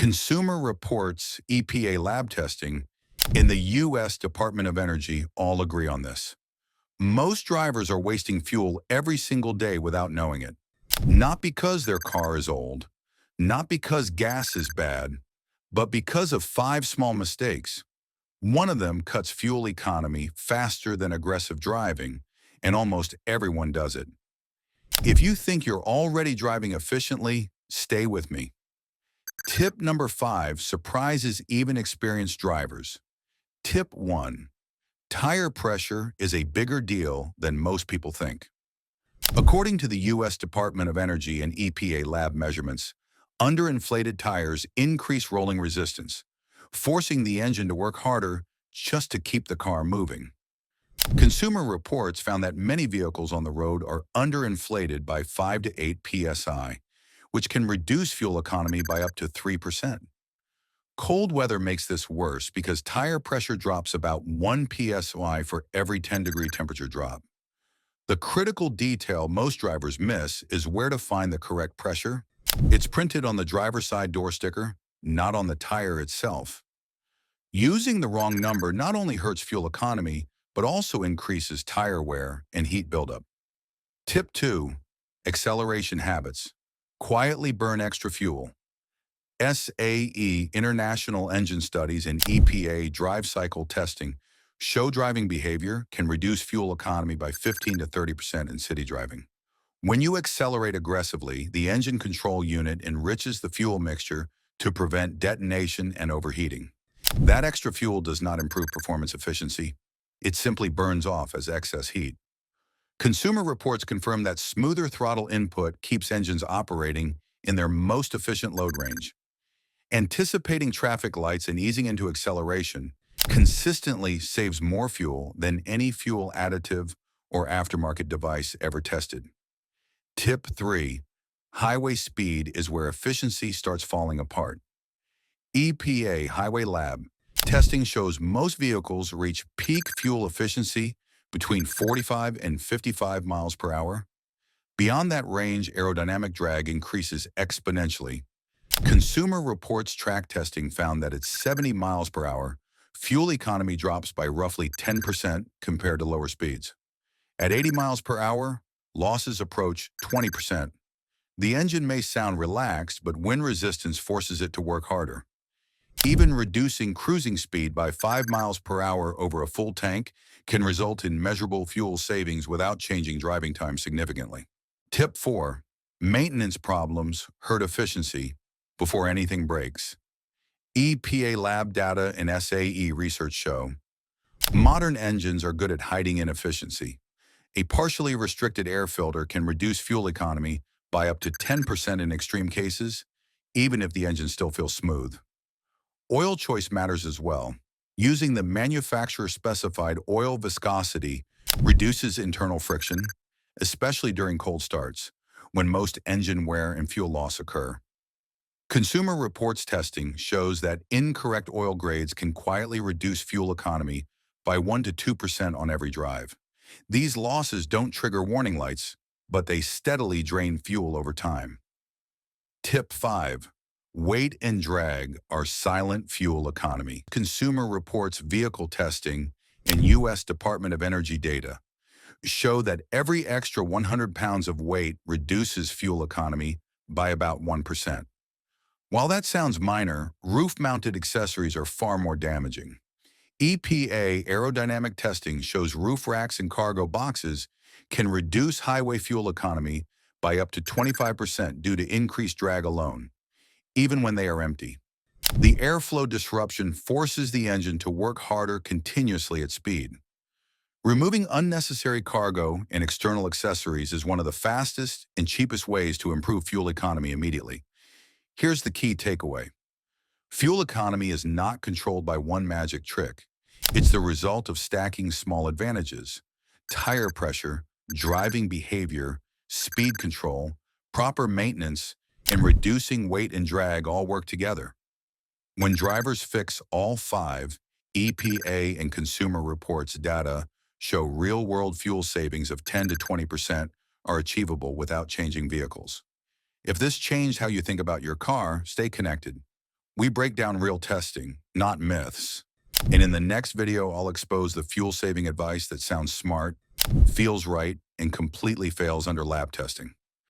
Consumer Reports EPA lab testing and the U.S. Department of Energy all agree on this. Most drivers are wasting fuel every single day without knowing it. Not because their car is old, not because gas is bad, but because of five small mistakes. One of them cuts fuel economy faster than aggressive driving, and almost everyone does it. If you think you're already driving efficiently, stay with me. Tip number 5 surprises even experienced drivers. Tip 1. Tire pressure is a bigger deal than most people think. According to the U.S. Department of Energy and EPA lab measurements, underinflated tires increase rolling resistance, forcing the engine to work harder just to keep the car moving. Consumer Reports found that many vehicles on the road are underinflated by 5 to 8 psi, which can reduce fuel economy by up to 3%. Cold weather makes this worse because tire pressure drops about 1 psi for every 10-degree temperature drop. The critical detail most drivers miss is where to find the correct pressure. It's printed on the driver's side door sticker, not on the tire itself. Using the wrong number not only hurts fuel economy, but also increases tire wear and heat buildup. Tip 2. Acceleration habits. Quietly burn extra fuel. SAE International Engine Studies and EPA drive cycle testing show driving behavior can reduce fuel economy by 15 to 30% in city driving. When you accelerate aggressively, the engine control unit enriches the fuel mixture to prevent detonation and overheating. That extra fuel does not improve performance efficiency. It simply burns off as excess heat. Consumer Reports confirm that smoother throttle input keeps engines operating in their most efficient load range. Anticipating traffic lights and easing into acceleration consistently saves more fuel than any fuel additive or aftermarket device ever tested. Tip 3. Highway speed is where efficiency starts falling apart. EPA Highway Lab testing shows most vehicles reach peak fuel efficiency between 45 and 55 miles per hour. Beyond that range, aerodynamic drag increases exponentially. Consumer Reports track testing found that at 70 miles per hour, fuel economy drops by roughly 10% compared to lower speeds. At 80 miles per hour, losses approach 20%. The engine may sound relaxed, but wind resistance forces it to work harder. Even reducing cruising speed by 5 miles per hour over a full tank can result in measurable fuel savings without changing driving time significantly. Tip 4. Maintenance problems hurt efficiency before anything breaks. EPA lab data and SAE research show modern engines are good at hiding inefficiency. A partially restricted air filter can reduce fuel economy by up to 10% in extreme cases, even if the engine still feels smooth. Oil choice matters as well. Using the manufacturer-specified oil viscosity reduces internal friction, especially during cold starts, when most engine wear and fuel loss occur. Consumer Reports testing shows that incorrect oil grades can quietly reduce fuel economy by 1 to 2% on every drive. These losses don't trigger warning lights, but they steadily drain fuel over time. Tip 5. Weight and drag are silent fuel economy. Consumer Reports vehicle testing and U.S. Department of Energy data show that every extra 100 pounds of weight reduces fuel economy by about 1%. While that sounds minor, roof-mounted accessories are far more damaging. EPA aerodynamic testing shows roof racks and cargo boxes can reduce highway fuel economy by up to 25% due to increased drag alone, even when they are empty. The airflow disruption forces the engine to work harder continuously at speed. Removing unnecessary cargo and external accessories is one of the fastest and cheapest ways to improve fuel economy immediately. Here's the key takeaway. Fuel economy is not controlled by one magic trick. It's the result of stacking small advantages. Tire pressure, driving behavior, speed control, proper maintenance, and reducing weight and drag all work together. When drivers fix all 5, EPA and Consumer Reports data show real-world fuel savings of 10 to 20% are achievable without changing vehicles. If this changed how you think about your car, stay connected. We break down real testing, not myths. And in the next video, I'll expose the fuel-saving advice that sounds smart, feels right, and completely fails under lab testing.